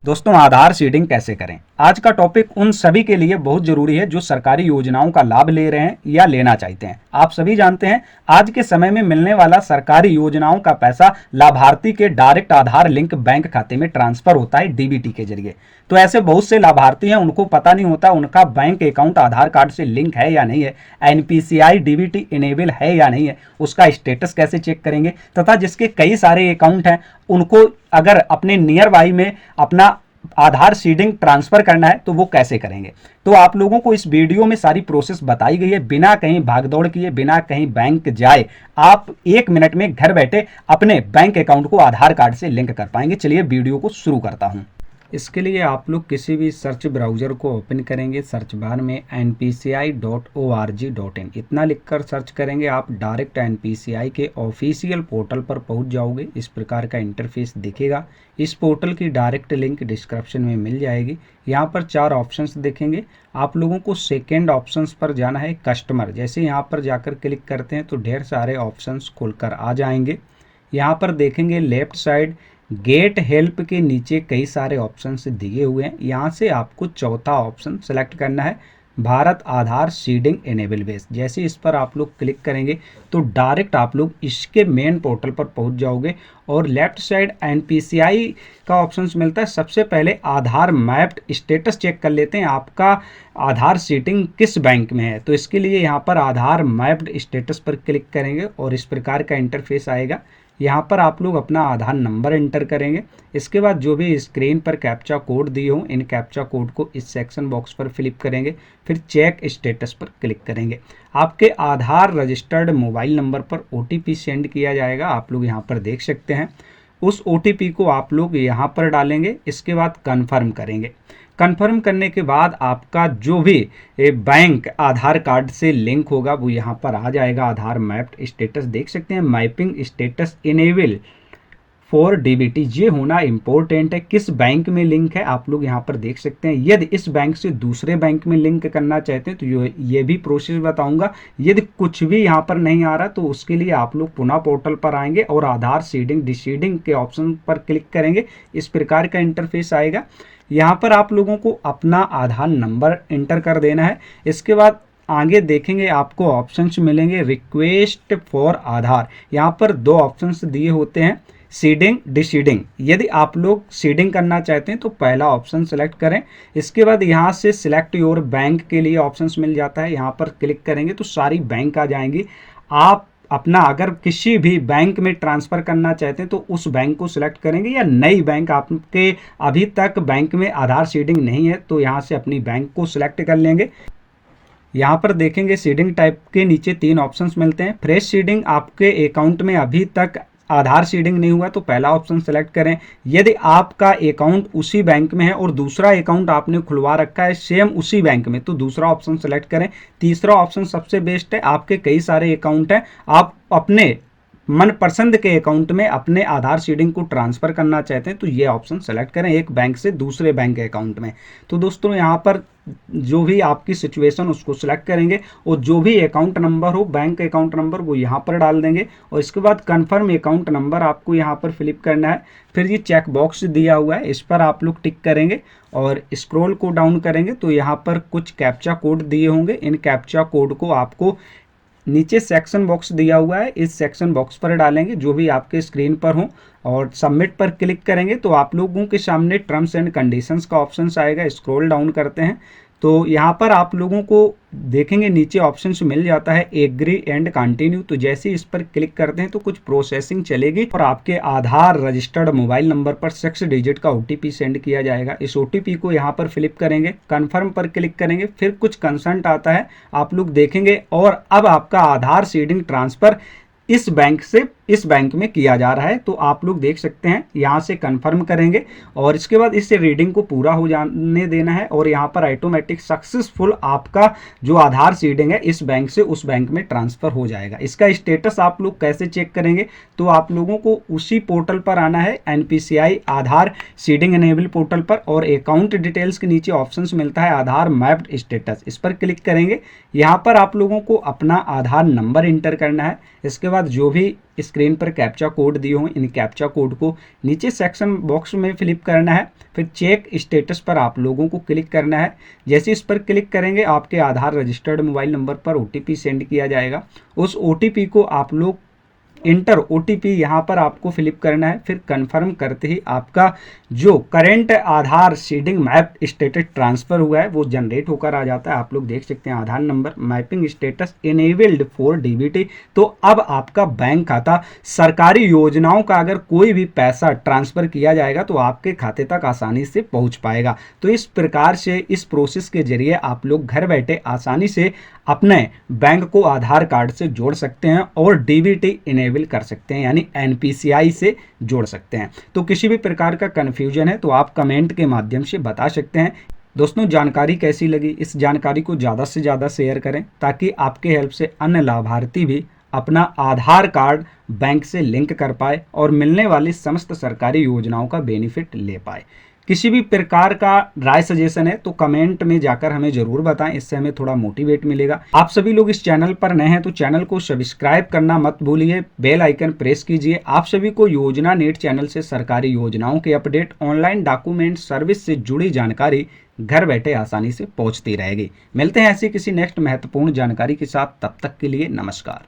दोस्तों, आधार सीडिंग कैसे करें? आज का टॉपिक उन सभी के लिए बहुत जरूरी है जो सरकारी योजनाओं का लाभ ले रहे हैं या लेना चाहते हैं। आप सभी जानते हैं आज के समय में मिलने वाला सरकारी योजनाओं का पैसा लाभार्थी के डायरेक्ट आधार लिंक बैंक खाते में ट्रांसफर होता है डीबीटी के जरिए। तो ऐसे बहुत से लाभार्थी हैं, उनको पता नहीं होता उनका बैंक अकाउंट आधार कार्ड से लिंक है या नहीं है, एनपीसीआई डीबीटी इनेबल है या नहीं है, उसका स्टेटस कैसे चेक करेंगे, तथा जिसके कई सारे अकाउंट हैं उनको अगर अपने नियर बाई में अपना आधार सीडिंग ट्रांसफर करना है तो वो कैसे करेंगे। तो आप लोगों को इस वीडियो में सारी प्रोसेस बताई गई है, बिना कहीं भागदौड़ किए, बिना कहीं बैंक जाए आप 1 मिनट में घर बैठे अपने बैंक अकाउंट को आधार कार्ड से लिंक कर पाएंगे। चलिए वीडियो को शुरू करता हूं। इसके लिए आप लोग किसी भी सर्च ब्राउज़र को ओपन करेंगे, सर्च बार में npci.org.in इतना लिखकर सर्च करेंगे, आप डायरेक्ट npci के ऑफिशियल पोर्टल पर पहुंच जाओगे। इस प्रकार का इंटरफेस दिखेगा। इस पोर्टल की डायरेक्ट लिंक डिस्क्रिप्शन में मिल जाएगी। यहाँ पर 4 ऑप्शंस दिखेंगे। आप लोगों को सेकेंड ऑप्शंस पर जाना है, कस्टमर। जैसे यहाँ पर जाकर क्लिक करते हैं तो ढेर सारे ऑप्शंस खुलकर आ जाएंगे। यहाँ पर देखेंगे लेफ्ट साइड गेट हेल्प के नीचे कई सारे ऑप्शन दिए हुए हैं। यहाँ से आपको चौथा ऑप्शन सेलेक्ट करना है, भारत आधार सीडिंग इनेबल बेस। जैसे इस पर आप लोग क्लिक करेंगे तो डायरेक्ट आप लोग इसके मेन पोर्टल पर पहुंच जाओगे और लेफ्ट साइड एनपीसीआई का ऑप्शन मिलता है। सबसे पहले आधार मैप्ड स्टेटस चेक कर लेते हैं, आपका आधार सीडिंग किस बैंक में है। तो इसके लिए यहाँ पर आधार मैप्ड स्टेटस पर क्लिक करेंगे और इस प्रकार का इंटरफेस आएगा। यहाँ पर आप लोग अपना आधार नंबर एंटर करेंगे। इसके बाद जो भी स्क्रीन पर कैप्चा कोड दिए हों, इन कैप्चा कोड को इस सेक्शन बॉक्स पर फिलिप करेंगे। फिर चेक स्टेटस पर क्लिक करेंगे। आपके आधार रजिस्टर्ड मोबाइल नंबर पर ओटीपी सेंड किया जाएगा, आप लोग यहाँ पर देख सकते हैं। उस ओटीपी को आप लोग यहाँ पर डालेंगे। इसके बाद कन्फर्म करेंगे। कन्फर्म करने के बाद आपका जो भी बैंक आधार कार्ड से लिंक होगा वो यहाँ पर आ जाएगा। आधार मैप्ड स्टेटस देख सकते हैं, mapping status enable for DBT, ये होना इम्पोर्टेंट है। किस बैंक में लिंक है आप लोग यहाँ पर देख सकते हैं। यदि इस बैंक से दूसरे बैंक में लिंक करना चाहते हैं तो ये भी प्रोसेस बताऊंगा। यदि कुछ भी यहाँ पर नहीं आ रहा तो उसके लिए आप लोग पुनः पोर्टल पर आएंगे और आधार सीडिंग डिसीडिंग के ऑप्शन पर क्लिक करेंगे। इस प्रकार का इंटरफेस आएगा। यहाँ पर आप लोगों को अपना आधार नंबर एंटर कर देना है। इसके बाद आगे देखेंगे आपको ऑप्शंस मिलेंगे, रिक्वेस्ट फॉर आधार। यहाँ पर 2 ऑप्शंस दिए होते हैं, सीडिंग डिसीडिंग। यदि आप लोग सीडिंग करना चाहते हैं तो पहला ऑप्शन सेलेक्ट करें। इसके बाद यहाँ से सिलेक्ट योर बैंक के लिए ऑप्शंस मिल जाता है, यहाँ पर क्लिक करेंगे तो सारी बैंक आ जाएंगी। आप अपना अगर किसी भी बैंक में ट्रांसफ़र करना चाहते हैं तो उस बैंक को सिलेक्ट करेंगे, या नई बैंक आपके अभी तक बैंक में आधार सीडिंग नहीं है तो यहाँ से अपनी बैंक को सिलेक्ट कर लेंगे। यहाँ पर देखेंगे सीडिंग टाइप के नीचे 3 ऑप्शंस मिलते हैं। फ्रेश सीडिंग, आपके अकाउंट में अभी तक आधार सीडिंग नहीं हुआ तो पहला ऑप्शन सेलेक्ट करें। यदि आपका अकाउंट उसी बैंक में है और दूसरा अकाउंट आपने खुलवा रखा है सेम उसी बैंक में तो दूसरा ऑप्शन सेलेक्ट करें। तीसरा ऑप्शन सबसे बेस्ट है, आपके कई सारे अकाउंट हैं, आप अपने मनपसंद के अकाउंट में अपने आधार सीडिंग को ट्रांसफ़र करना चाहते हैं तो ये ऑप्शन सेलेक्ट करें, एक बैंक से दूसरे बैंक अकाउंट में। तो दोस्तों यहाँ पर जो भी आपकी सिचुएशन उसको सिलेक्ट करेंगे और जो भी अकाउंट नंबर हो, बैंक अकाउंट नंबर, वो यहाँ पर डाल देंगे और इसके बाद कन्फर्म अकाउंट नंबर आपको यहाँ पर फिलिप करना है। फिर ये चेक बॉक्स दिया हुआ है, इस पर आप लोग टिक करेंगे और स्क्रॉल को डाउन करेंगे तो यहाँ पर कुछ कैप्चा कोड दिए होंगे। इन कैप्चा कोड को आपको नीचे सेक्शन बॉक्स दिया हुआ है, इस सेक्शन बॉक्स पर डालेंगे जो भी आपके स्क्रीन पर हो और सबमिट पर क्लिक करेंगे तो आप लोगों के सामने टर्म्स एंड कंडीशंस का ऑप्शन आएगा। स्क्रॉल डाउन करते हैं तो यहाँ पर आप लोगों को देखेंगे नीचे ऑप्शंस मिल जाता है एग्री एंड कंटिन्यू। तो जैसे इस पर क्लिक करते हैं तो कुछ प्रोसेसिंग चलेगी और आपके आधार रजिस्टर्ड मोबाइल नंबर पर 6 डिजिट का ओटीपी सेंड किया जाएगा। इस ओटीपी को यहाँ पर फिलिप करेंगे, कन्फर्म पर क्लिक करेंगे, फिर कुछ कंसेंट आता है आप लोग देखेंगे और अब आपका आधार सीडिंग ट्रांसफ़र इस बैंक से इस बैंक में किया जा रहा है। तो आप लोग देख सकते हैं, यहाँ से कंफर्म करेंगे और इसके बाद इस रीडिंग को पूरा हो जाने देना है और यहाँ पर ऑटोमेटिक सक्सेसफुल आपका जो आधार सीडिंग है इस बैंक से उस बैंक में ट्रांसफ़र हो जाएगा। इसका स्टेटस आप लोग कैसे चेक करेंगे तो आप लोगों को उसी पोर्टल पर आना है, एनपीसीआई आधार सीडिंग इनेबल पोर्टल पर, और अकाउंट डिटेल्स के नीचे ऑप्शंस मिलता है आधार मैप्ड स्टेटस, इस पर क्लिक करेंगे। यहाँ पर आप लोगों को अपना आधार नंबर इंटर करना है। इसके बाद जो भी स्क्रीन पर कैप्चा कोड दिए हों, इन कैप्चा कोड को नीचे सेक्शन बॉक्स में फिलिप करना है। फिर चेक स्टेटस पर आप लोगों को क्लिक करना है। जैसे इस पर क्लिक करेंगे आपके आधार रजिस्टर्ड मोबाइल नंबर पर OTP सेंड किया जाएगा। उस OTP को आप लोग इंटर OTP यहाँ पर आपको फिलिप करना है। फिर कंफर्म करते ही आपका जो करंट आधार सीडिंग मैप स्टेटस ट्रांसफ़र हुआ है वो जनरेट होकर आ जाता है। आप लोग देख सकते हैं Aadhaar number mapping status enabled for DBT। तो अब आपका बैंक खाता सरकारी योजनाओं का अगर कोई भी पैसा ट्रांसफ़र किया जाएगा तो आपके खाते तक आसानी से पहुँच पाएगा। तो इस प्रकार से इस प्रोसेस के जरिए आप लोग घर बैठे आसानी से अपने बैंक को आधार कार्ड से जोड़ सकते हैं और DBT इनेबल कर सकते हैं, यानी NPCI से जोड़ सकते हैं। तो किसी भी प्रकार का कन्फ्यूजन है तो आप कमेंट के माध्यम से बता सकते हैं। दोस्तों, जानकारी कैसी लगी? इस जानकारी को ज़्यादा से ज़्यादा शेयर करें ताकि आपके हेल्प से अन्य लाभार्थी भी अपना आधार कार्ड बैंक से लिंक कर पाए और मिलने वाली समस्त सरकारी योजनाओं का बेनिफिट ले पाए। किसी भी प्रकार का राय सजेशन है तो कमेंट में जाकर हमें ज़रूर बताएं, इससे हमें थोड़ा मोटिवेट मिलेगा। आप सभी लोग इस चैनल पर नए हैं तो चैनल को सब्सक्राइब करना मत भूलिए, बेल आइकन प्रेस कीजिए। आप सभी को योजना नेट चैनल से सरकारी योजनाओं के अपडेट, ऑनलाइन डॉक्यूमेंट सर्विस से जुड़ी जानकारी घर बैठे आसानी से पहुंचती रहेगी। मिलते हैं ऐसी किसी नेक्स्ट महत्वपूर्ण जानकारी के साथ, तब तक के लिए नमस्कार।